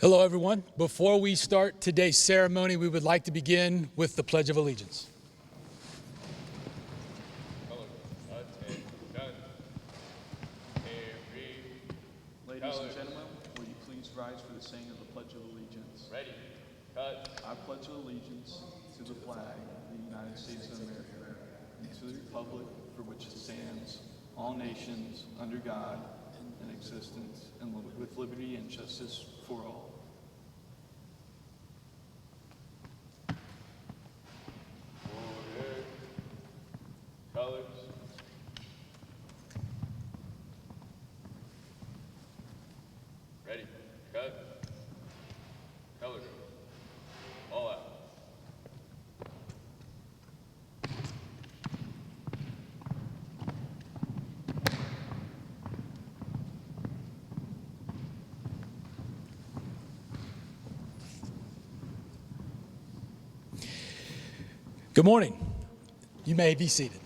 Hello, everyone. Before we start today's ceremony, we would like to begin with the Pledge of Allegiance. Ladies and gentlemen, will you please rise for the saying of the Pledge of Allegiance? Ready. Cut. I pledge allegiance to the flag of the United States of America and to the republic for which it stands, all nations, under God, in existence, and with liberty and justice for all. Order. Colors. Ready. Cut. Color. All out. Good morning. You may be seated.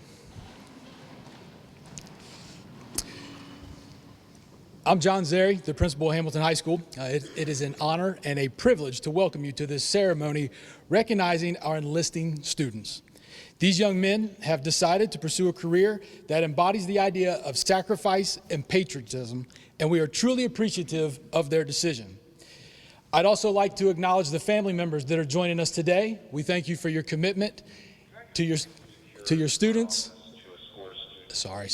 I'm John Zeri, the principal of Hamilton High School. It is an honor and a privilege to welcome you to this ceremony recognizing our enlisting students. These young men have decided to pursue a career that embodies the idea of sacrifice and patriotism, and we are truly appreciative of their decision. I'd also like to acknowledge the family members that are joining us today. We thank you for your commitment to your students. Sorry.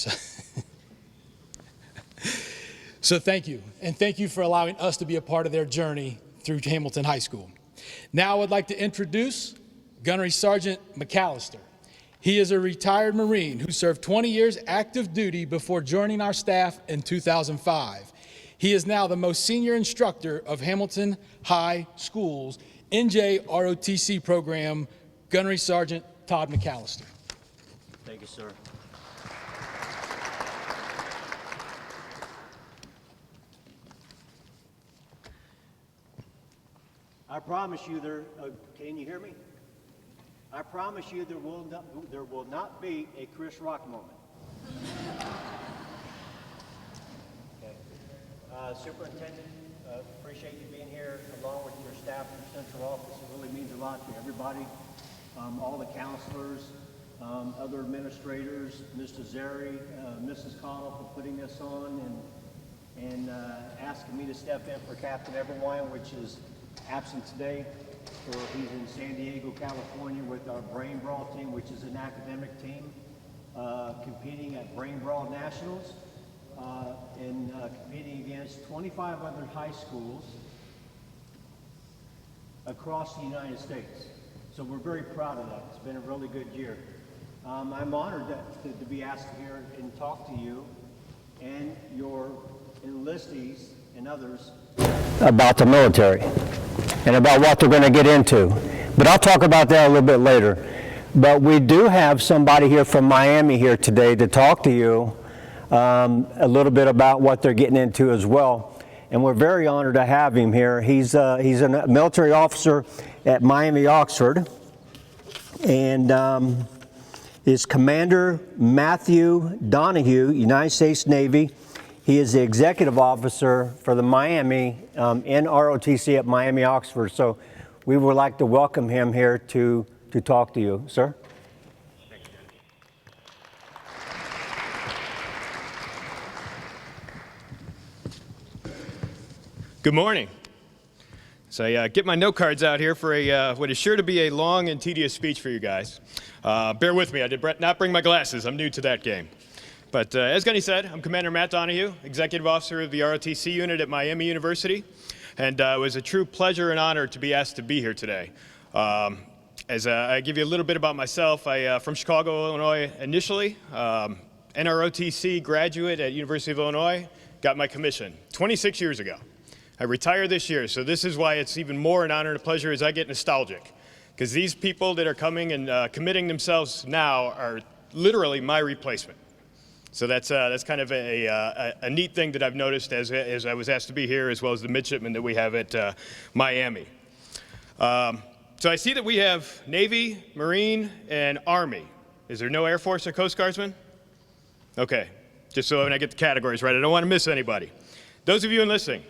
So thank you, and thank you for allowing us to be a part of their journey through Hamilton High School. Now I would like to introduce Gunnery Sergeant Mcallister. He is a retired Marine who served 20 years active duty before joining our staff in 2005. He is now the most senior instructor of Hamilton High School's NJROTC program, Gunnery Sergeant Todd Mcallister. Thank you, sir. I promise you can you hear me? I promise you there will not be a Chris Rock moment. Okay. Superintendent, appreciate you being here along with your staff from Central Office. It really means a lot to everybody, all the counselors, other administrators, Mr. Zeri, Mrs. Connell for putting this on and asking me to step in for Captain Everwine, which is absent today. He's in San Diego, California with our Brain Brawl team, which is an academic team, competing at Brain Brawl Nationals and competing against 25 other high schools across the United States. So we're very proud of that. It's been a really good year. I'm honored to be asked here and talk to you and your enlistees and others about the military and about what they're going to get into. But I'll talk about that a little bit later. But we do have somebody here from Miami here today to talk to you a little bit about what they're getting into as well. And we're very honored to have him here. He's a military officer at Miami Oxford, and is Commander Matthew Donahue, United States Navy. He is the executive officer for the Miami NROTC at Miami Oxford. So we would like to welcome him here to talk to you, sir. Good morning. So I get my note cards out here for what is sure to be a long and tedious speech for you guys. Bear with me, I did not bring my glasses. I'm new to that game. But as Gunny said, I'm Commander Matt Donahue, Executive Officer of the ROTC unit at Miami University. And it was a true pleasure and honor to be asked to be here today. As I give you a little bit about myself, I'm from Chicago, Illinois initially. NROTC graduate at University of Illinois, got my commission 26 years ago. I retired this year, so this is why it's even more an honor and a pleasure as I get nostalgic. Because these people that are coming and committing themselves now are literally my replacement. So that's kind of a neat thing that I've noticed as I was asked to be here, as well as the midshipmen that we have at Miami. So I see that we have Navy, Marine, and Army. Is there no Air Force or Coast Guardsmen? Okay, just so when I get the categories right, I don't want to miss anybody. Those of you enlisting,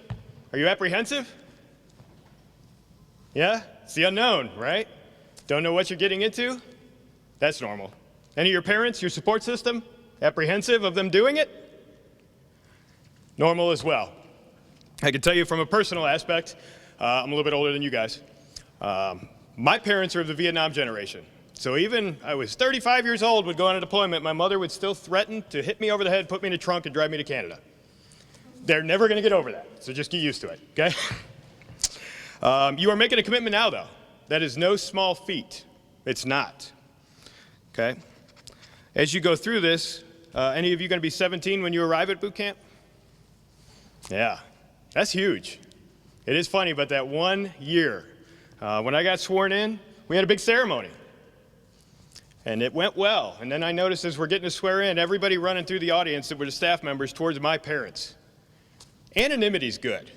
are you apprehensive? Yeah? It's the unknown, right? Don't know what you're getting into? That's normal. Any of your parents, your support system, apprehensive of them doing it? Normal as well. I can tell you from a personal aspect, I'm a little bit older than you guys. My parents are of the Vietnam generation. So even I was 35 years old, would go on a deployment, my mother would still threaten to hit me over the head, put me in a trunk, and drive me to Canada. They're never going to get over that, so just get used to it, okay? You are making a commitment now, though. That is no small feat. It's not, okay? As you go through this, any of you going to be 17 when you arrive at boot camp? Yeah, that's huge. It is funny, but that 1 year, when I got sworn in, we had a big ceremony. And it went well. And then I noticed as we're getting to swear in, everybody running through the audience that were the staff members towards my parents. Anonymity's good.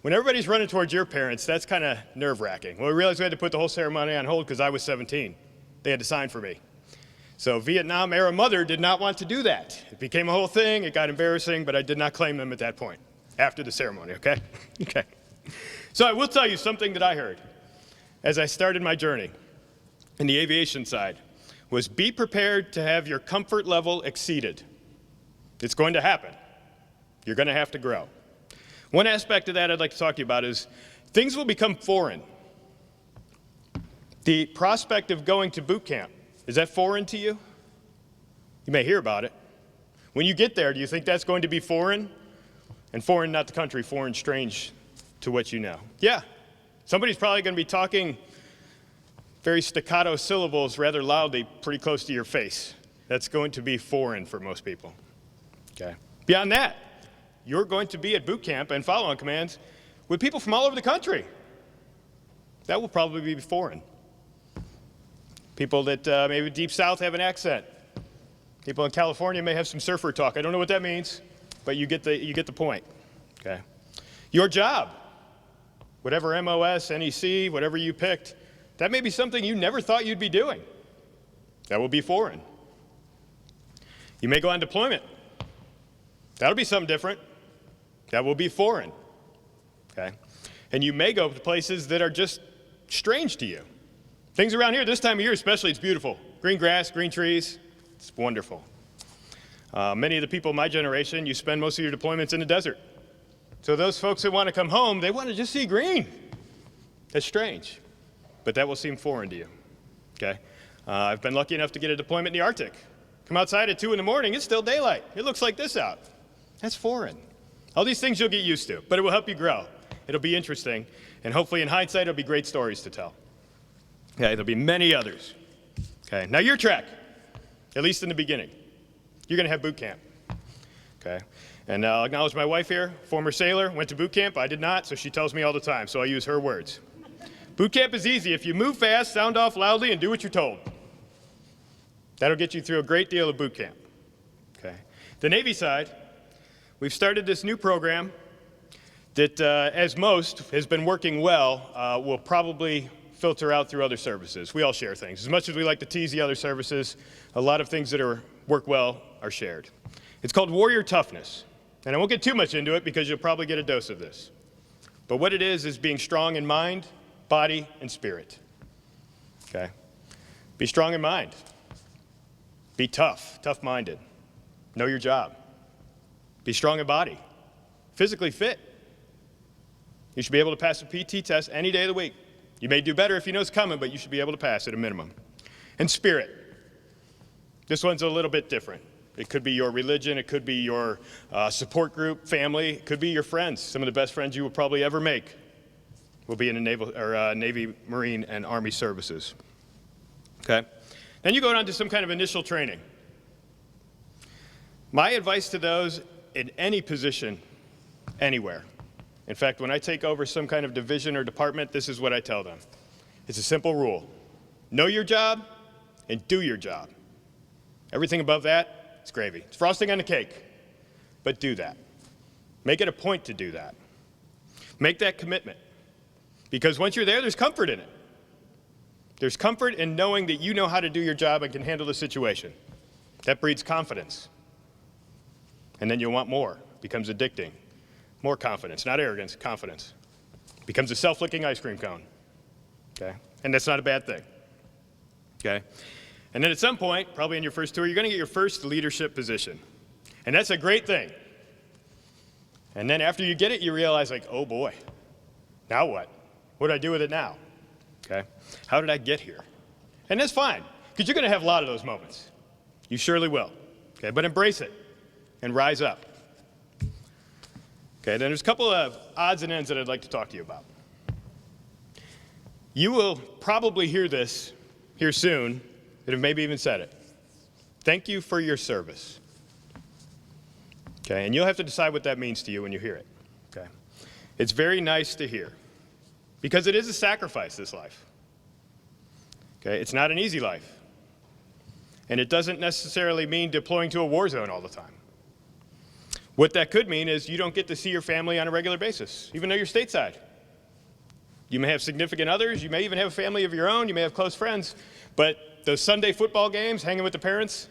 When everybody's running towards your parents, that's kind of nerve-wracking. Well, we realized we had to put the whole ceremony on hold because I was 17. They had to sign for me. So Vietnam-era mother did not want to do that. It became a whole thing. It got embarrassing, but I did not claim them at that point, after the ceremony, okay? Okay. So I will tell you something that I heard as I started my journey in the aviation side was be prepared to have your comfort level exceeded. It's going to happen. You're going to have to grow. One aspect of that I'd like to talk to you about is things will become foreign. The prospect of going to boot camp, is that foreign to you? You may hear about it. When you get there, do you think that's going to be foreign? And foreign, not the country, foreign, strange to what you know. Yeah, somebody's probably going to be talking very staccato syllables rather loudly pretty close to your face. That's going to be foreign for most people. Okay. Beyond that, you're going to be at boot camp and follow-on commands with people from all over the country. That will probably be foreign. People that maybe deep south have an accent. People in California may have some surfer talk. I don't know what that means, but you get the point. Okay. Your job, whatever MOS, NEC, whatever you picked, that may be something you never thought you'd be doing. That will be foreign. You may go on deployment. That'll be something different. That will be foreign. Okay? And you may go to places that are just strange to you. Things around here, this time of year especially, it's beautiful. Green grass, green trees, it's wonderful. Many of the people in my generation, you spend most of your deployments in the desert. So those folks that want to come home, they want to just see green. That's strange, but that will seem foreign to you, okay? I've been lucky enough to get a deployment in the Arctic. Come outside at 2 in the morning, it's still daylight. It looks like this out. That's foreign. All these things you'll get used to, but it will help you grow. It'll be interesting, and hopefully in hindsight, it'll be great stories to tell. Okay, there'll be many others. Okay, now your track, at least in the beginning. You're gonna have boot camp, okay? And I'll acknowledge my wife here, former sailor, went to boot camp. I did not, so she tells me all the time, so I use her words. Boot camp is easy. If you move fast, sound off loudly, and do what you're told. That'll get you through a great deal of boot camp, okay? The Navy side, we've started this new program that, as most, has been working well, will probably filter out through other services. We all share things. As much as we like to tease the other services, a lot of things that work well are shared. It's called Warrior Toughness. And I won't get too much into it because you'll probably get a dose of this. But what it is being strong in mind, body, and spirit. Okay? Be strong in mind. Be tough, tough-minded. Know your job. Be strong in body. Physically fit. You should be able to pass a PT test any day of the week. You may do better if you know it's coming, but you should be able to pass at a minimum. And spirit. This one's a little bit different. It could be your religion, it could be your support group, family, it could be your friends. Some of the best friends you will probably ever make will be in the Navy, Marine, and Army services. Okay? Then you go on to some kind of initial training. My advice to those in any position, anywhere. In fact, when I take over some kind of division or department, this is what I tell them. It's a simple rule. Know your job and do your job. Everything above that, it's gravy. It's frosting on the cake. But do that. Make it a point to do that. Make that commitment. Because once you're there, there's comfort in it. There's comfort in knowing that you know how to do your job and can handle the situation. That breeds confidence. And then you'll want more. It becomes addicting. More confidence, not arrogance, confidence. Becomes a self-licking ice cream cone. Okay? And that's not a bad thing. Okay? And then at some point, probably in your first tour, you're going to get your first leadership position. And that's a great thing. And then after you get it, you realize, like, oh boy, now what? What do I do with it now? Okay? How did I get here? And that's fine, because you're going to have a lot of those moments. You surely will. Okay? But embrace it and rise up. Okay? Then there's a couple of odds and ends that I'd like to talk to you about. You will probably hear this here soon, that have maybe even said it. Thank you for your service. Okay, and you'll have to decide what that means to you when you hear it. Okay, it's very nice to hear, because it is a sacrifice, this life. Okay, it's not an easy life, and it doesn't necessarily mean deploying to a war zone all the time. What that could mean is you don't get to see your family on a regular basis, even though you're stateside. You may have significant others, you may even have a family of your own, you may have close friends, but those Sunday football games, hanging with the parents,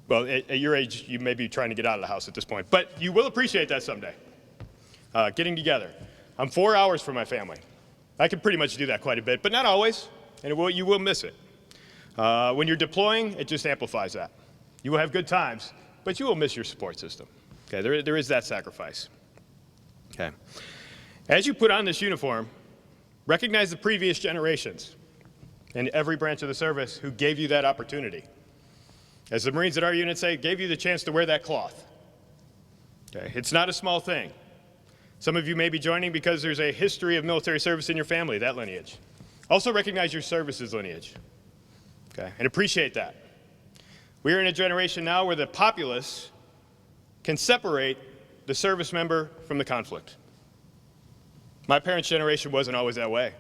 well, at your age, you may be trying to get out of the house at this point, but you will appreciate that someday, getting together. I'm 4 hours from my family. I can pretty much do that quite a bit, but not always, and you will miss it. When you're deploying, it just amplifies that. You will have good times, but you will miss your support system. Okay, there is that sacrifice. Okay. As you put on this uniform, recognize the previous generations and every branch of the service who gave you that opportunity. As the Marines at our unit say, gave you the chance to wear that cloth. Okay? It's not a small thing. Some of you may be joining because there's a history of military service in your family, that lineage. Also recognize your service's lineage. Okay? And appreciate that. We are in a generation now where the populace can separate the service member from the conflict. My parents' generation wasn't always that way.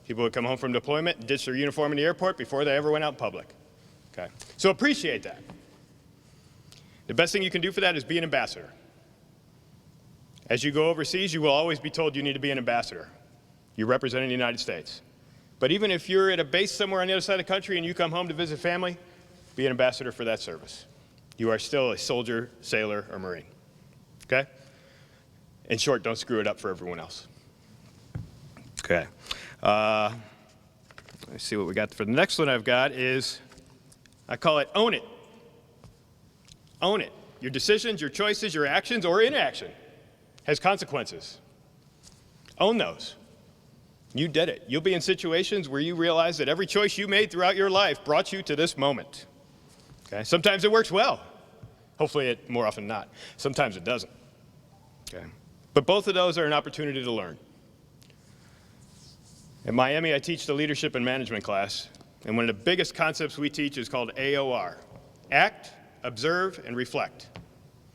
People would come home from deployment and ditch their uniform in the airport before they ever went out in public. Okay? So appreciate that. The best thing you can do for that is be an ambassador. As you go overseas, you will always be told you need to be an ambassador. You're representing the United States. But even if you're at a base somewhere on the other side of the country and you come home to visit family, be an ambassador for that service. You are still a soldier, sailor, or Marine. Okay? In short, don't screw it up for everyone else. Okay. Let's see what we got. For the next one I've got is, I call it own it. Own it. Your decisions, your choices, your actions, or inaction has consequences. Own those. You did it. You'll be in situations where you realize that every choice you made throughout your life brought you to this moment. Okay? Sometimes it works well. Hopefully it more often than not. Sometimes it doesn't. Okay? But both of those are an opportunity to learn. At Miami, I teach the leadership and management class, and one of the biggest concepts we teach is called AOR. Act, observe, and reflect.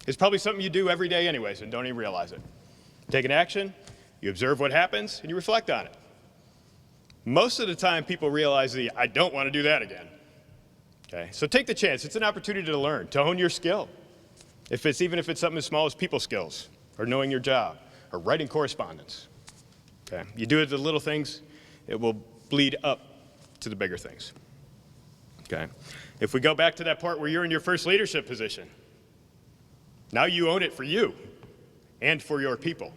It's probably something you do every day anyways and don't even realize it. Take an action, you observe what happens, and you reflect on it. Most of the time, people realize that I don't want to do that again. Okay? So take the chance. It's an opportunity to learn, to hone your skill. Even if it's something as small as people skills, or knowing your job, or writing correspondence. Okay? You do it the little things, it will bleed up to the bigger things. Okay? If we go back to that part where you're in your first leadership position, now you own it for you and for your people.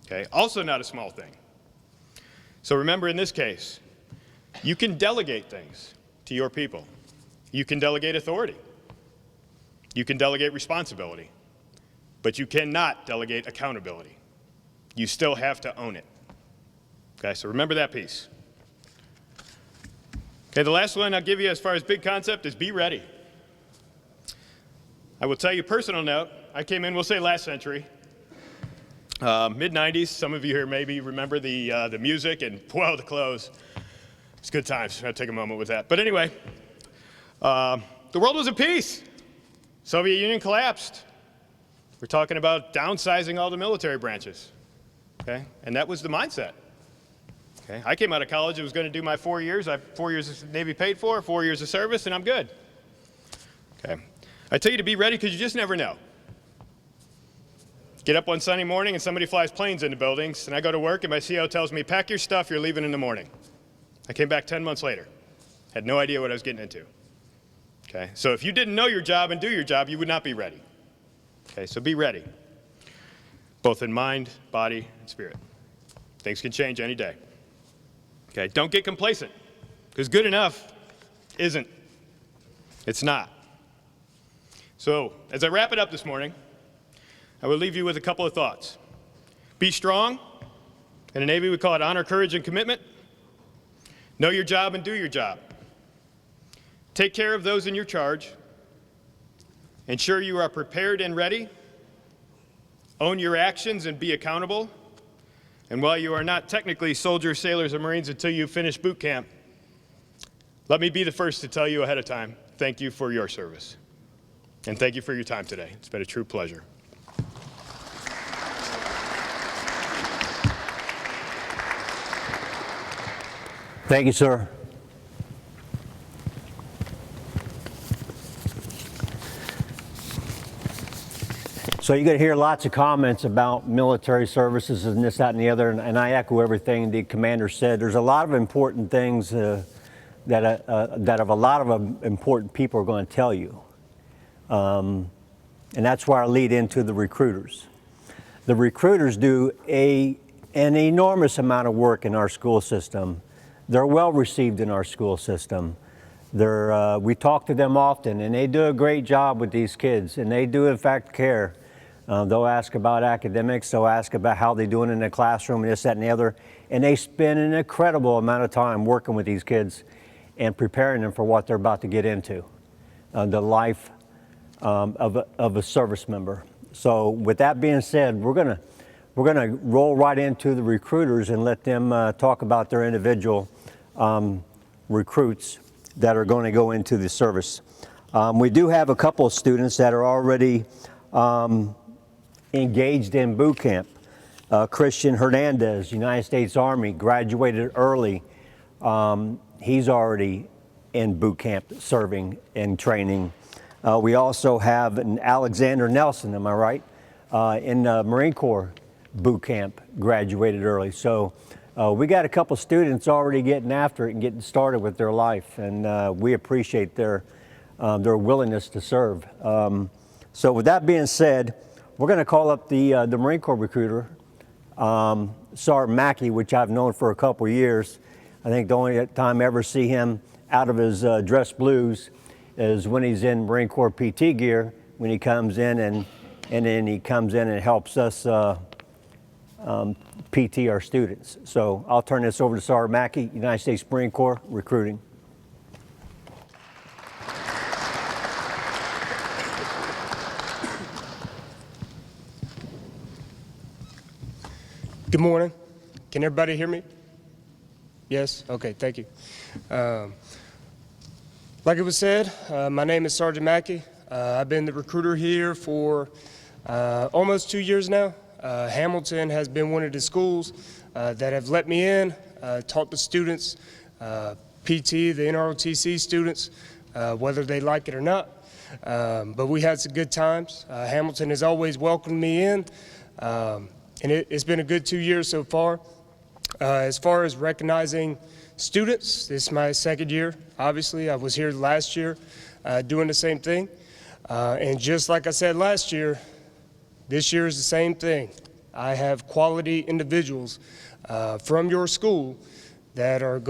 Okay? Also not a small thing. So remember, in this case, you can delegate things to your people. You can delegate authority. You can delegate responsibility. But you cannot delegate accountability. You still have to own it. Okay, so remember that piece. Okay, the last one I'll give you as far as big concept is be ready. I will tell you personal note, I came in, we'll say last century, mid-90s. Some of you here maybe remember the music and, wow, the clothes. It's good times. I'll take a moment with that. But anyway, the world was at peace. Soviet Union collapsed. We're talking about downsizing all the military branches. Okay, and that was the mindset. Okay, I came out of college, I was going to do my 4 years. I have 4 years of Navy paid for, 4 years of service, and I'm good. Okay, I tell you to be ready because you just never know. Get up one Sunday morning and somebody flies planes into buildings, and I go to work and my CO tells me, pack your stuff, you're leaving in the morning. I came back 10 months later. Had no idea what I was getting into. Okay, so if you didn't know your job and do your job, you would not be ready. Okay, so be ready, both in mind, body, and spirit. Things can change any day. Okay, don't get complacent, because good enough isn't. It's not. So, as I wrap it up this morning, I will leave you with a couple of thoughts. Be strong. In the Navy, we call it honor, courage, and commitment. Know your job and do your job. Take care of those in your charge. Ensure you are prepared and ready. Own your actions and be accountable. And while you are not technically soldiers, sailors, or Marines until you finish boot camp, let me be the first to tell you ahead of time, thank you for your service. And thank you for your time today. It's been a true pleasure. Thank you, sir. So you're going to hear lots of comments about military services and this, that, and the other, and I echo everything the commander said. There's a lot of important things that a lot of important people are going to tell you. And that's where I lead into the recruiters. The recruiters do an enormous amount of work in our school system. They're well received in our school system. We talk to them often, and they do a great job with these kids, and they do in fact care. They'll ask about academics, they'll ask about how they're doing in the classroom, and this, that, and the other. And they spend an incredible amount of time working with these kids and preparing them for what they're about to get into, the life of a service member. So with that being said, we're gonna roll right into the recruiters and let them talk about their individual recruits that are going to go into the service. We do have a couple of students that are already engaged in boot camp. Christian Hernandez, United States Army, graduated early. He's already in boot camp serving and training. We also have an Alexander Nelson, am I right? In Marine Corps boot camp, graduated early. So we got a couple students already getting after it and getting started with their life, and we appreciate their willingness to serve. So with that being said, we're going to call up the Marine Corps recruiter, Sergeant Mackey, which I've known for a couple years. I think the only time I ever see him out of his dress blues is when he's in Marine Corps PT gear, when he comes in and then he comes in and helps us PT our students. So I'll turn this over to Sergeant Mackey, United States Marine Corps recruiting. Good morning. Can everybody hear me? Yes? Okay, thank you. Like it was said, my name is Sergeant Mackey. I've been the recruiter here for almost 2 years now. Hamilton has been one of the schools that have let me in, taught the students, PT, the NROTC students, whether they like it or not. But we had some good times. Hamilton has always welcomed me in. And it's been a good 2 years so far. As far as recognizing students, this is my second year. Obviously, I was here last year doing the same thing. And just like I said last year, this year is the same thing. I have quality individuals from your school that are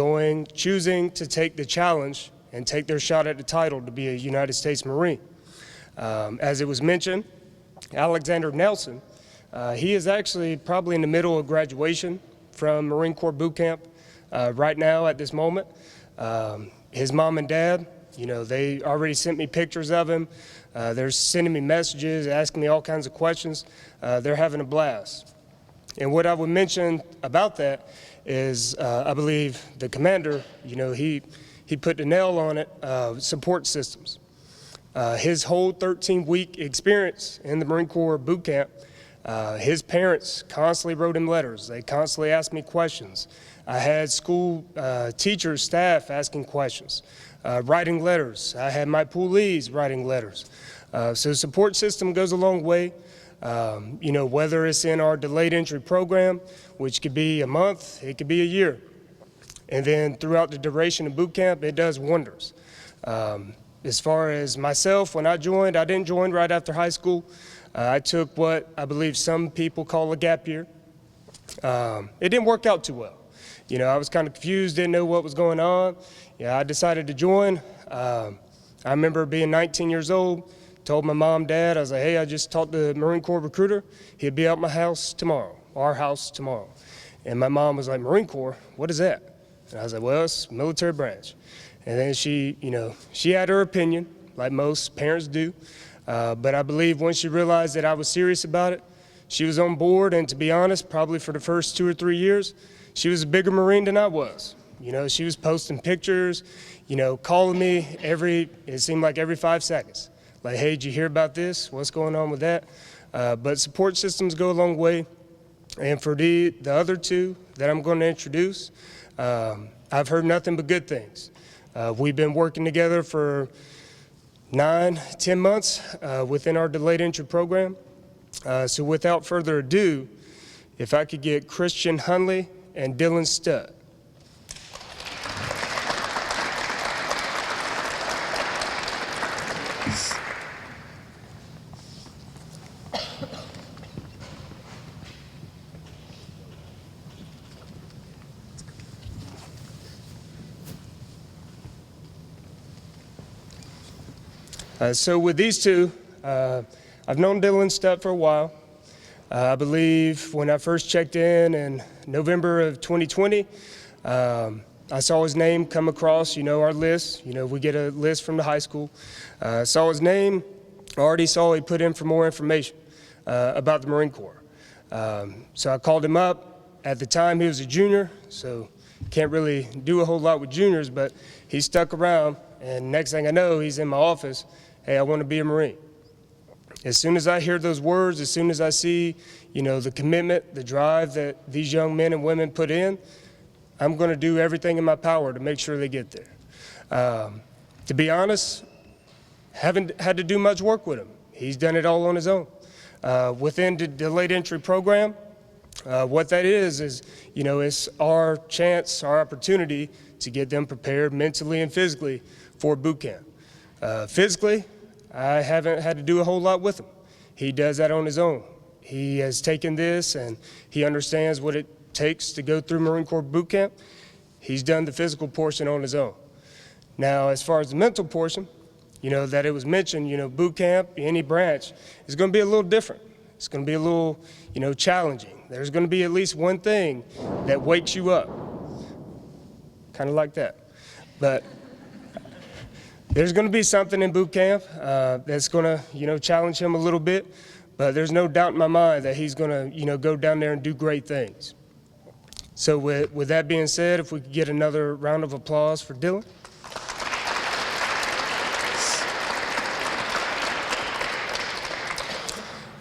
choosing to take the challenge and take their shot at the title to be a United States Marine. As it was mentioned, Alexander Nelson, he is actually probably in the middle of graduation from Marine Corps boot camp right now at this moment. His mom and dad, they already sent me pictures of him. They're sending me messages, asking me all kinds of questions. They're having a blast. And what I would mention about that is I believe the commander, he put the nail on it, support systems. His whole 13-week experience in the Marine Corps boot camp, his parents constantly wrote him letters. They constantly asked me questions. I had school teachers, staff asking questions, writing letters. I had my poolees writing letters. So support system goes a long way. Whether it's in our delayed entry program, which could be a month, it could be a year. And then throughout the duration of boot camp, it does wonders. As far as myself, when I joined, I didn't join right after high school. I took what I believe some people call a gap year. It didn't work out too well. I was kind of confused, didn't know what was going on. I decided to join. I remember being 19 years old, told my mom, dad, I was like, hey, I just talked to the Marine Corps recruiter. He'll be at my house tomorrow, our house tomorrow. And my mom was like, Marine Corps, what is that? And I was like, well, it's military branch. And then she had her opinion, like most parents do. But I believe once she realized that I was serious about it, she was on board. And to be honest, probably for the first 2 or 3 years, she was a bigger Marine than I was. She was posting pictures, calling me it seemed like every 5 seconds. Like, hey, did you hear about this? What's going on with that? But support systems go a long way. And for the other two that I'm going to introduce, I've heard nothing but good things. We've been working together for 9-10 months within our delayed entry program. So without further ado, if I could get Christian Hunley and Dylan Studd. So with these two, I've known Dylan Studd for a while. I believe when I first checked in November of 2020, I saw his name come across, our list. We get a list from the high school. Saw his name, already saw he put in for more information about the Marine Corps. So I called him up. At the time, he was a junior, so can't really do a whole lot with juniors, but he stuck around, and next thing I know, he's in my office. Hey, I want to be a Marine. As soon as I hear those words, as soon as I see, the commitment, the drive that these young men and women put in, I'm going to do everything in my power to make sure they get there. To be honest, haven't had to do much work with him. He's done it all on his own. Within the delayed entry program, what that is, it's our chance, our opportunity to get them prepared mentally and physically for boot camp. Physically, I haven't had to do a whole lot with him. He does that on his own. He has taken this and he understands what it takes to go through Marine Corps boot camp. He's done the physical portion on his own. Now, as far as the mental portion, that it was mentioned, boot camp, any branch, is going to be a little different. It's going to be a little, challenging. There's going to be at least one thing that wakes you up, kind of like that. But there's going to be something in boot camp that's going to, challenge him a little bit, but there's no doubt in my mind that he's going to, go down there and do great things. So with that being said, if we could get another round of applause for Dylan.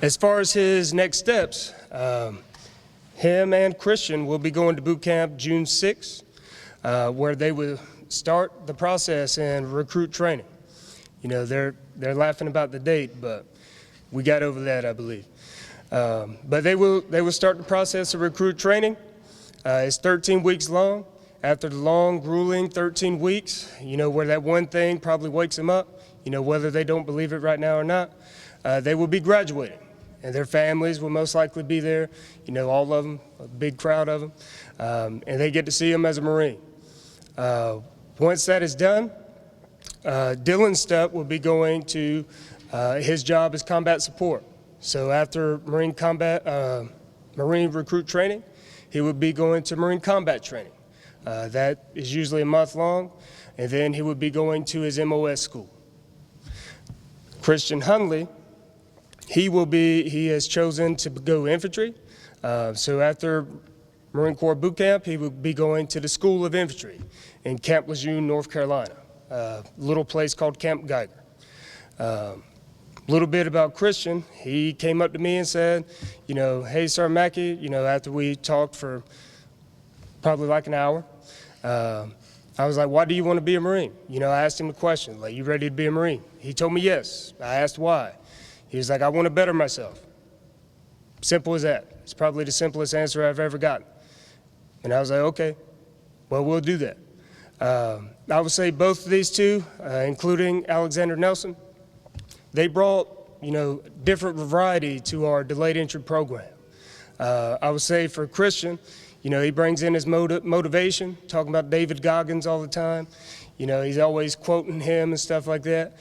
As far as his next steps, him and Christian will be going to boot camp June 6th, where they will start the process and recruit training. They're laughing about the date, but we got over that, I believe. But they will start the process of recruit training. It's 13 weeks long. After the long, grueling 13 weeks, where that one thing probably wakes them up, whether they don't believe it right now or not, they will be graduating. And their families will most likely be there, all of them, a big crowd of them, and they get to see them as a Marine. Once that is done, Dylan's step will be going to, his job is combat support. So after Marine recruit training, he would be going to Marine combat training. That is usually a month long, and then he would be going to his MOS school. Christian Hunley, he has chosen to go infantry. So after Marine Corps boot camp, he will be going to the School of Infantry in Camp Lejeune, North Carolina, a little place called Camp Geiger. A little bit about Christian. He came up to me and said, hey, Sir Mackey, after we talked for probably like an hour, I was like, why do you want to be a Marine? I asked him the question, like, you ready to be a Marine? He told me yes. I asked why. He was like, I want to better myself. Simple as that. It's probably the simplest answer I've ever gotten. And I was like, okay, well, we'll do that. I would say both of these two, including Alexander Nelson, they brought, different variety to our delayed entry program. I would say for Christian, You know, he brings in his motivation, talking about David Goggins all the time. You know, he's always quoting him and stuff like that.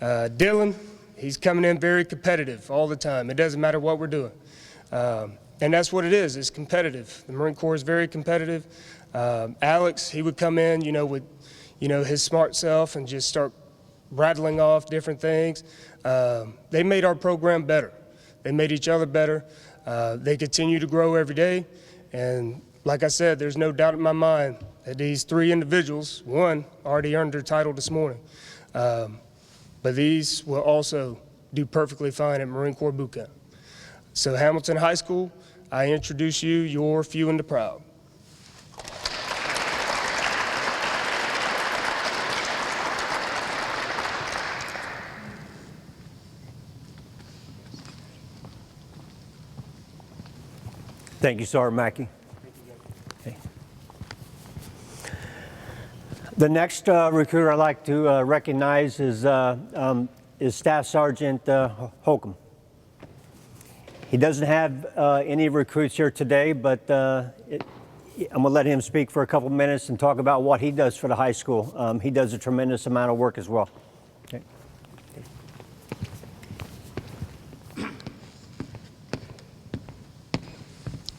Dylan, he's coming in very competitive all the time. It doesn't matter what we're doing. And that's what it is, it's competitive. The Marine Corps is very competitive. Alex, he would come in, you know, with, you know, his smart self and just start rattling off different things. They made our program better. They made each other better. They continue to grow every day. And like I said, there's no doubt in my mind that these 3 individuals, one already earned their title this morning, but these will also do perfectly fine at Marine Corps Boot Camp. So Hamilton High School, I introduce you your few and the proud. Thank you, Sergeant Mackey. Okay. The next recruiter I'd like to recognize is Staff Sergeant Holcomb. He doesn't have any recruits here today, but I'm going to let him speak for a couple minutes and talk about what he does for the high school. He does a tremendous amount of work as well. Okay.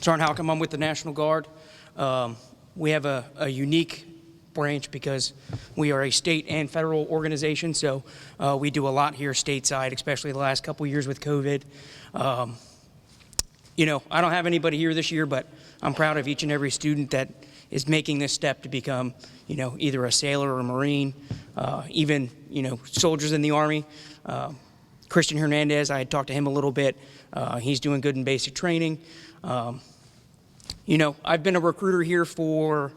Sergeant Holcomb, I'm with the National Guard. We have a unique branch because we are a state and federal organization, so we do a lot here stateside, especially the last couple years with COVID. You know, I don't have anybody here this year, but I'm proud of each and every student that is making this step to become, you know, either a sailor or a Marine, even, you know, soldiers in the Army. Christian Hernandez, I had talked to him a little bit. He's doing good in basic training. You know, I've been a recruiter here for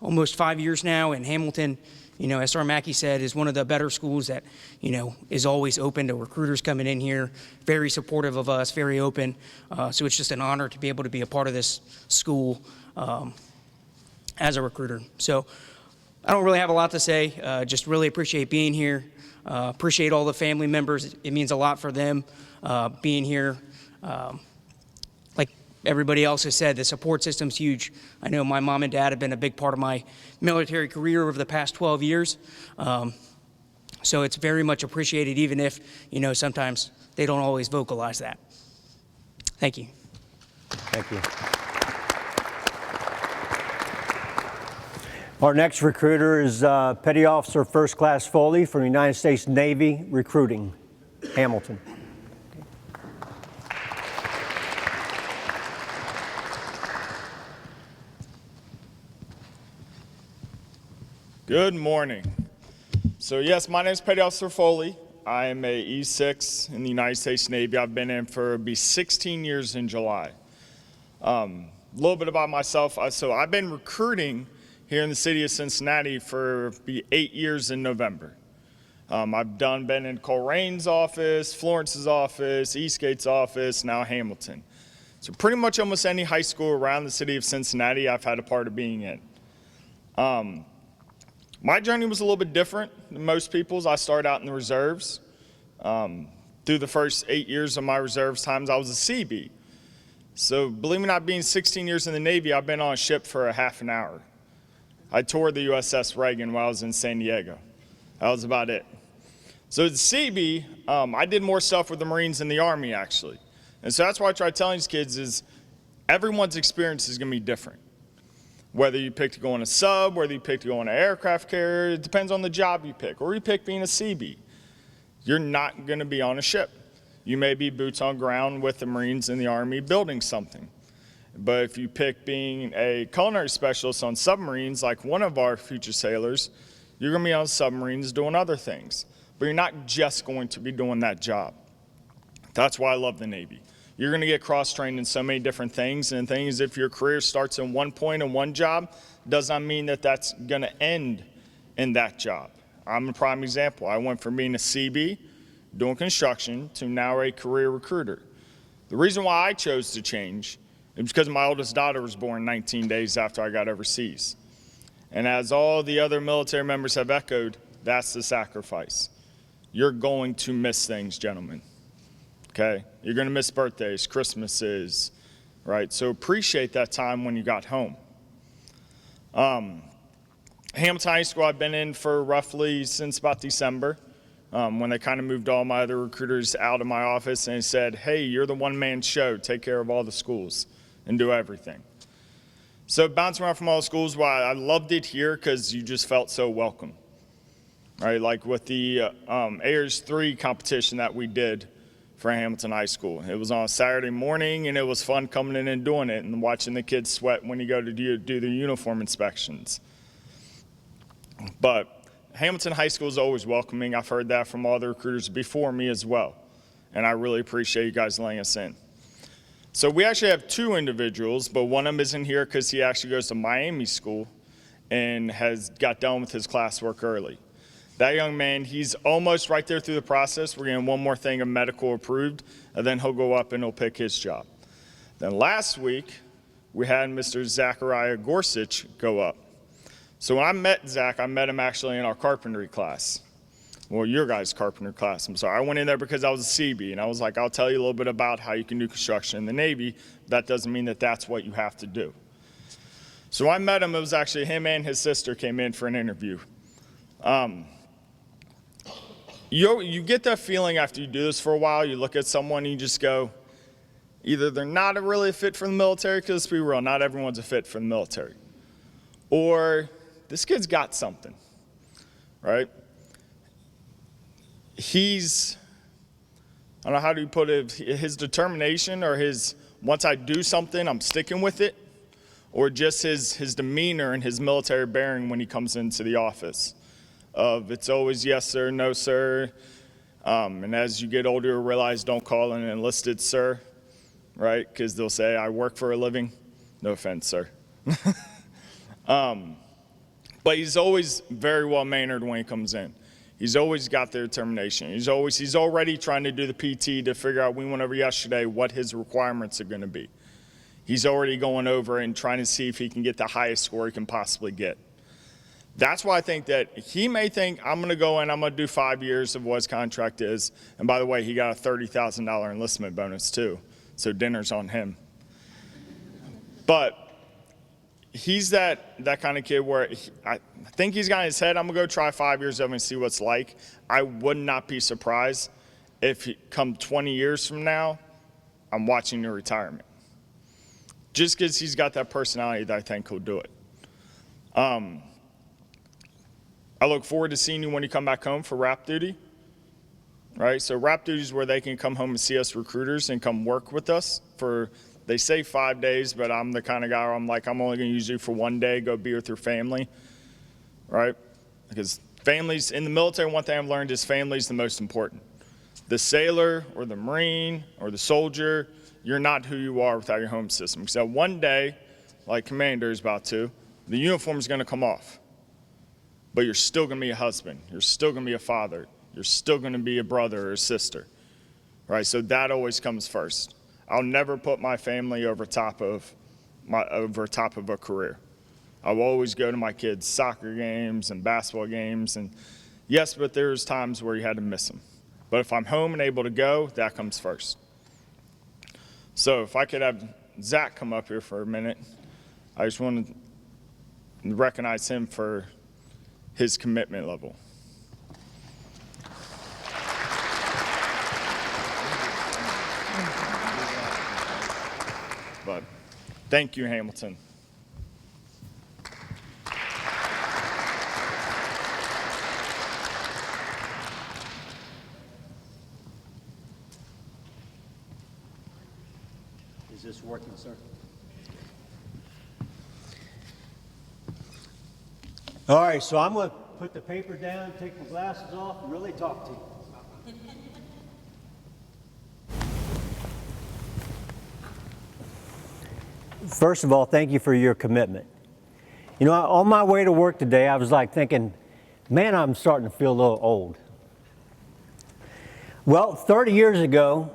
almost 5 years now, and Hamilton, you know, as Sergeant Mackey said, is one of the better schools that, you know, is always open to recruiters coming in here, very supportive of us, very open. So it's just an honor to be able to be a part of this school as a recruiter. So I don't really have a lot to say, just really appreciate being here, appreciate all the family members. It means a lot for them being here. Like everybody else has said, the support system's huge. I know my mom and dad have been a big part of my military career over the past 12 years. So it's very much appreciated, even if, you know, sometimes they don't always vocalize that. Thank you. Thank you. Our next recruiter is Petty Officer First Class Foley from the United States Navy Recruiting, Hamilton. Good morning. So yes, my name is Petty Officer Foley. I am a E6 in the United States Navy. I've been in for 16 years in July. A little bit about myself. So I've been recruiting here in the city of Cincinnati for 8 years in November. I've been in Colerane's office, Florence's office, Eastgate's office, now Hamilton. So pretty much almost any high school around the city of Cincinnati I've had a part of being in. My journey was a little bit different than most people's. I started out in the reserves. Through the first 8 years of my reserves times, I was a CB. So believe it or not, being 16 years in the Navy, I've been on a ship for a half an hour. I toured the USS Reagan while I was in San Diego. That was about it. So as a CB, I did more stuff with the Marines than the Army, actually. And so that's why I try telling these kids is everyone's experience is going to be different. Whether you pick to go on a sub, whether you pick to go on an aircraft carrier, it depends on the job you pick. Or you pick being a CB. You're not going to be on a ship. You may be boots on ground with the Marines and the Army building something. But if you pick being a culinary specialist on submarines, like one of our future sailors, you're going to be on submarines doing other things. But you're not just going to be doing that job. That's why I love the Navy. You're going to get cross-trained in so many different things, and the thing is, if your career starts in one point in one job, does not mean that that's going to end in that job. I'm a prime example. I went from being a CB, doing construction, to now a career recruiter. The reason why I chose to change is because my oldest daughter was born 19 days after I got overseas. And as all the other military members have echoed, that's the sacrifice. You're going to miss things, gentlemen. Okay? You're going to miss birthdays, Christmases, right? So appreciate that time when you got home. Hamilton High School I've been in for roughly since about December, when they kind of moved all my other recruiters out of my office and said, hey, you're the one-man show, take care of all the schools and do everything. So bouncing around from all the schools, well, I loved it here because you just felt so welcome, right? Like with the Ayers 3 competition that we did for Hamilton High School. It was on a Saturday morning, and it was fun coming in and doing it and watching the kids sweat when you go to do the uniform inspections. But Hamilton High School is always welcoming. I've heard that from all the recruiters before me as well, and I really appreciate you guys letting us in. So we actually have 2 individuals, but one of them isn't here because he actually goes to Miami school and has got done with his classwork early. That young man, he's almost right there through the process. We're getting one more thing of medical approved, and then he'll go up and he'll pick his job. Then last week, we had Mr. Zachariah Gorsuch go up. So when I met Zach, I met him actually in our carpentry class. Well, your guys' carpentry class, I'm sorry. I went in there because I was a CB, and I was like, I'll tell you a little bit about how you can do construction in the Navy. That doesn't mean that that's what you have to do. So when I met him, it was actually him and his sister came in for an interview. You get that feeling after you do this for a while, you look at someone and you just go, either they're not really a fit for the military, because let's be real, not everyone's a fit for the military, or this kid's got something, right? He's, I don't know, how do you put it, his determination or his, once I do something, I'm sticking with it, or just his demeanor and his military bearing when he comes into the office. Of it's always yes, sir, no, sir. And as you get older, you realize don't call an enlisted sir, right? Because they'll say, I work for a living. No offense, sir. But he's always very well-mannered when he comes in. He's always got the determination. He's already trying to do the PT to figure out, we went over yesterday, what his requirements are going to be. He's already going over and trying to see if he can get the highest score he can possibly get. That's why I think that he may think, I'm going to go in, I'm going to do 5 years of what his contract is. And by the way, he got a $30,000 enlistment bonus too. So dinner's on him. But he's that kind of kid where I think he's got in his head, I'm going to go try 5 years of it and see what it's like. I would not be surprised if come 20 years from now, I'm watching your retirement. Just because he's got that personality that I think he'll do it. I look forward to seeing you when you come back home for RAP duty, right? So RAP duty is where they can come home and see us recruiters and come work with us for, they say 5 days, but I'm the kind of guy where I'm like, I'm only going to use you for 1 day, go be with your family, right? Because families, in the military, one thing I've learned is family is the most important. The sailor or the Marine or the soldier, you're not who you are without your home system. Because that one day, like Commander is about to, the uniform is going to come off. But you're still going to be a husband. You're still going to be a father. You're still going to be a brother or a sister, right? So that always comes first. I'll never put my family over top of a career. I will always go to my kids' soccer games and basketball games. And yes, but there's times where you had to miss them. But if I'm home and able to go, that comes first. So if I could have Zach come up here for a minute, I just want to recognize him for his commitment level. But thank you, Hamilton. Is this working, sir? All right, so I'm going to put the paper down, take my glasses off, and really talk to you. First of all, thank you for your commitment. You know, on my way to work today, I was like thinking, man, I'm starting to feel a little old. Well, 30 years ago,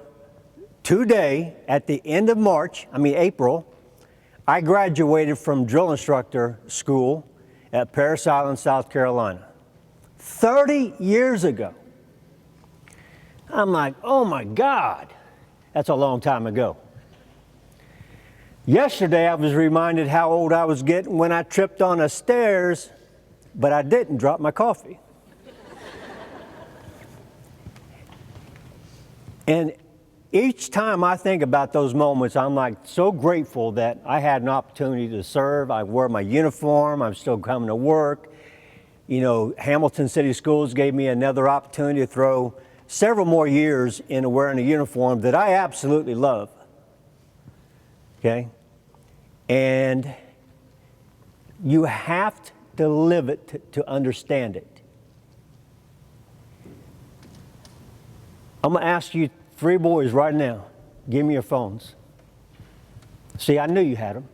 today, at the end of April, I graduated from drill instructor school at Parris Island, South Carolina. 30 years ago. I'm like, oh my God, that's a long time ago. Yesterday, I was reminded how old I was getting when I tripped on the stairs, but I didn't drop my coffee. And each time I think about those moments, I'm like so grateful that I had an opportunity to serve. I wore my uniform. I'm still coming to work. You know, Hamilton City Schools gave me another opportunity to throw several more years into wearing a uniform that I absolutely love. Okay? And you have to live it to understand it. I'm going to ask you 3 boys right now, give me your phones. See, I knew you had them.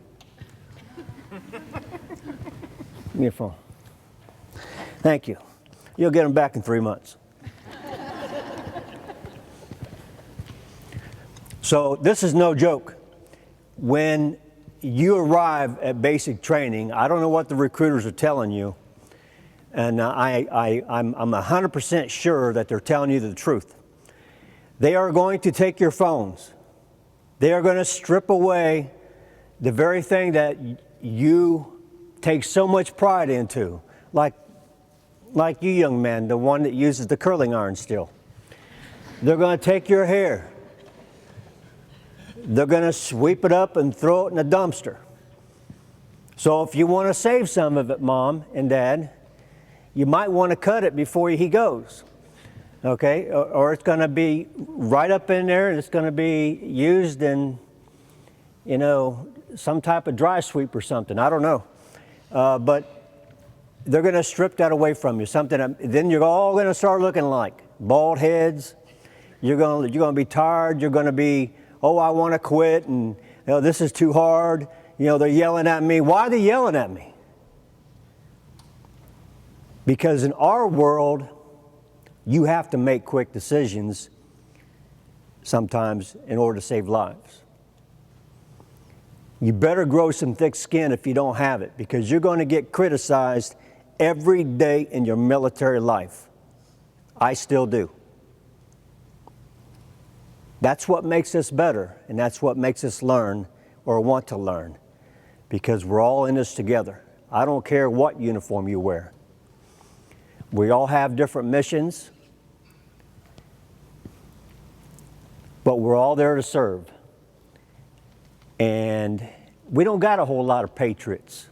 Give me your phone. Thank you. You'll get them back in 3 months. So this is no joke. When you arrive at basic training, I don't know what the recruiters are telling you, and I'm 100% sure that they're telling you the truth. They are going to take your phones. They are going to strip away the very thing that you take so much pride into, like you young men, the one that uses the curling iron still. They're going to take your hair. They're going to sweep it up and throw it in a dumpster. So if you want to save some of it, Mom and Dad, you might want to cut it before he goes. Okay, or it's going to be right up in there, and it's going to be used in, you know, some type of dry sweep or something. I don't know, but they're going to strip that away from you. Something. Then you're all going to start looking like bald heads. You're going to be tired. You're going to be, oh, I want to quit, and you know, this is too hard. You know, they're yelling at me. Why are they yelling at me? Because in our world, you have to make quick decisions sometimes in order to save lives. You better grow some thick skin if you don't have it, because you're going to get criticized every day in your military life. I still do. That's what makes us better, and that's what makes us learn or want to learn, because we're all in this together. I don't care what uniform you wear. We all have different missions, but we're all there to serve. And we don't got a whole lot of patriots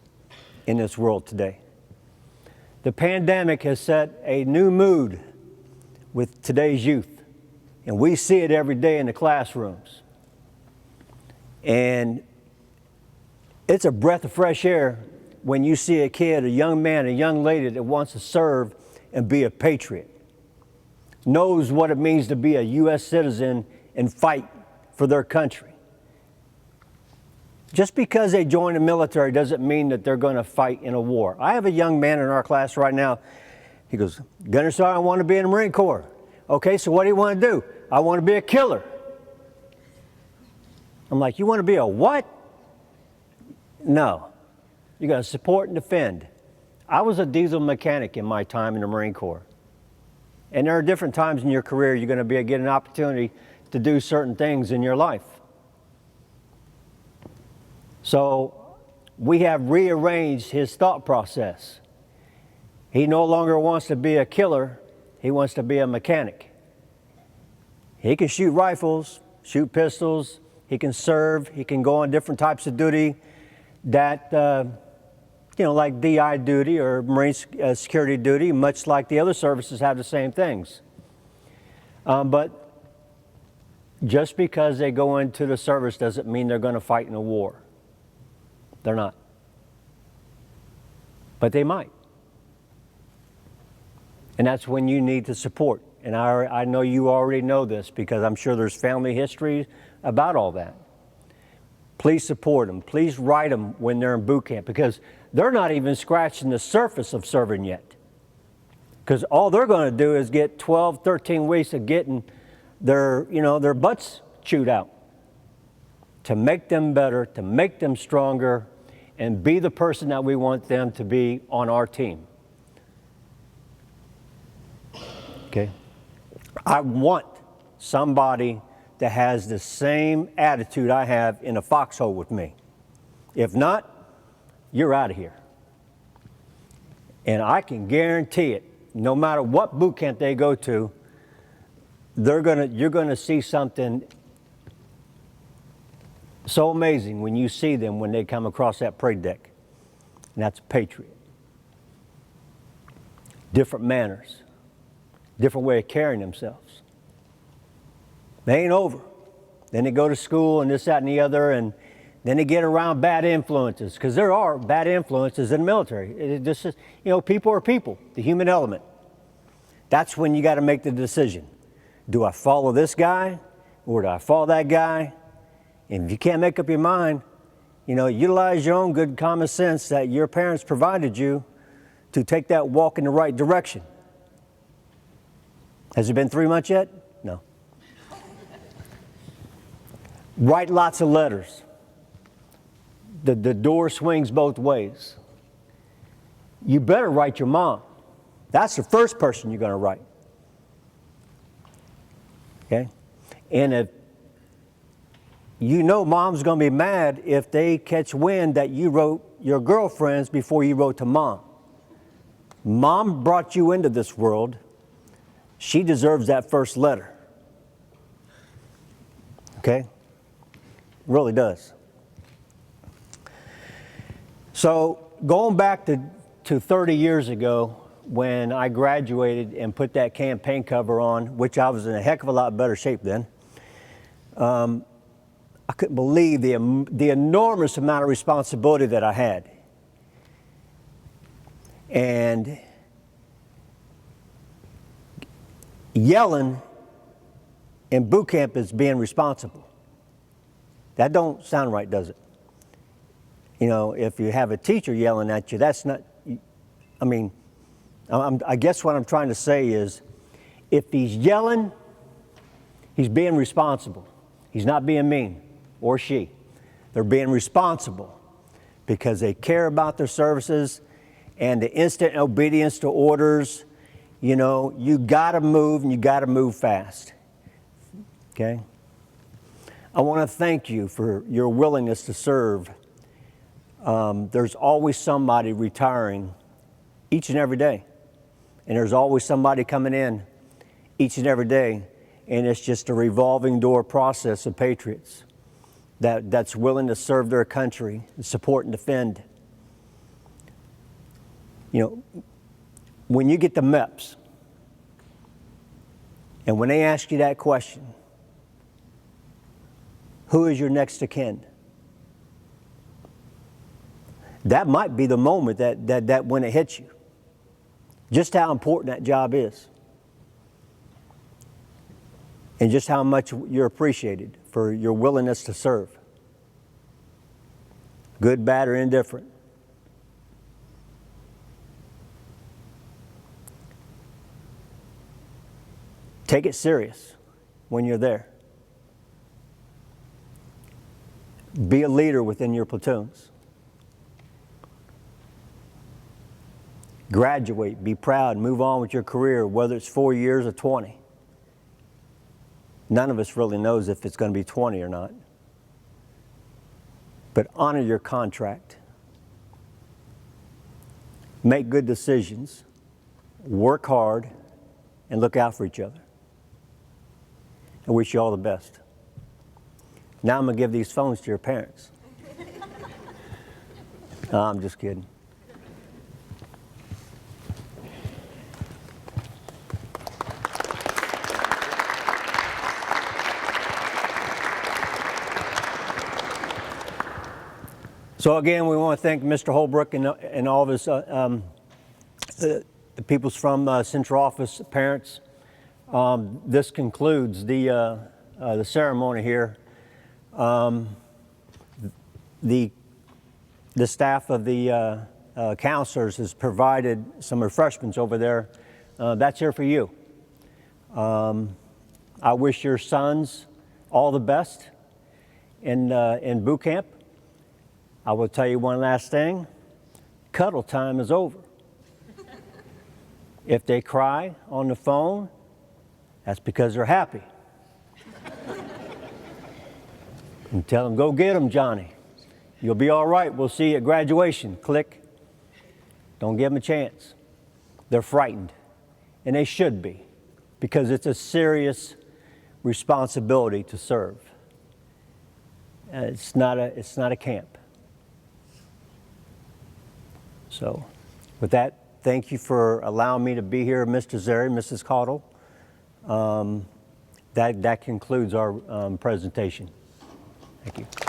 in this world today. The pandemic has set a new mood with today's youth, and we see it every day in the classrooms. And it's a breath of fresh air when you see a kid, a young man, a young lady that wants to serve and be a patriot, knows what it means to be a U.S. citizen and fight for their country. Just because they join the military doesn't mean that they're going to fight in a war. I have a young man in our class right now. He goes, Gunnery Sergeant, I want to be in the Marine Corps. Okay, so what do you want to do? I want to be a killer. I'm like, you want to be a what? No. You're going to support and defend. I was a diesel mechanic in my time in the Marine Corps. And there are different times in your career you're going to get an opportunity to do certain things in your life. So we have rearranged his thought process. He no longer wants to be a killer, he wants to be a mechanic. He can shoot rifles, shoot pistols, he can serve, he can go on different types of duty that, like DI duty or Marine security duty, much like the other services have the same things. But just because they go into the service doesn't mean they're going to fight in a war. They're not. But they might. And that's when you need to support. And I know you already know this because I'm sure there's family history about all that. Please support them. Please write them when they're in boot camp, because they're not even scratching the surface of serving yet. Because all they're going to do is get 12, 13 weeks of getting their butts chewed out to make them better, to make them stronger, and be the person that we want them to be on our team. Okay? I want somebody that has the same attitude I have in a foxhole with me. If not, you're out of here. And I can guarantee it, no matter what boot camp they go to, you're going to see something so amazing when you see them when they come across that parade deck. And that's a patriot. Different manners, different way of carrying themselves. They ain't over. Then they go to school and this, that, and the other, and then they get around bad influences, because there are bad influences in the military. It just is, people are people, the human element. That's when you got to make the decision. Do I follow this guy or do I follow that guy? And if you can't make up your mind, utilize your own good common sense that your parents provided you to take that walk in the right direction. Has it been 3 months yet? No. Write lots of letters. The door swings both ways. You better write your mom. That's the first person you're going to write. Okay? And if mom's going to be mad if they catch wind that you wrote your girlfriends before you wrote to mom. Mom brought you into this world. She deserves that first letter. Okay? Really does. So going back to 30 years ago, when I graduated and put that campaign cover on, which I was in a heck of a lot better shape then, I couldn't believe the enormous amount of responsibility that I had. And yelling in boot camp is being responsible. That don't sound right, does it? If you have a teacher yelling at you, that's not, I guess what I'm trying to say is, if he's yelling, he's being responsible. He's not being mean, or she. They're being responsible because they care about their services and the instant obedience to orders. You got to move, and you got to move fast. Okay? I want to thank you for your willingness to serve. There's always somebody retiring each and every day. And there's always somebody coming in each and every day. And it's just a revolving door process of patriots that's willing to serve their country, support and defend. When you get the MEPS, and when they ask you that question, who is your next of kin? That might be the moment that when it hits you, just how important that job is, and just how much you're appreciated for your willingness to serve, good, bad, or indifferent. Take it serious when you're there. Be a leader within your platoons. Graduate, be proud, move on with your career, whether it's 4 years or 20. None of us really knows if it's going to be 20 or not. But honor your contract. Make good decisions. Work hard and look out for each other. I wish you all the best. Now I'm going to give these phones to your parents. No, I'm just kidding. So again, we want to thank Mr. Holbrook and all of his the peoples from Central Office, parents. This concludes the ceremony here. The staff of the counselors has provided some refreshments over there. That's here for you. I wish your sons all the best in boot camp. I will tell you one last thing. Cuddle time is over. If they cry on the phone, that's because they're happy. And tell them, go get them, Johnny. You'll be all right. We'll see you at graduation. Click. Don't give them a chance. They're frightened, and they should be, because it's a serious responsibility to serve. It's not a camp. So, with that, thank you for allowing me to be here, Mr. Zary, Mrs. Caudle. That concludes our presentation. Thank you.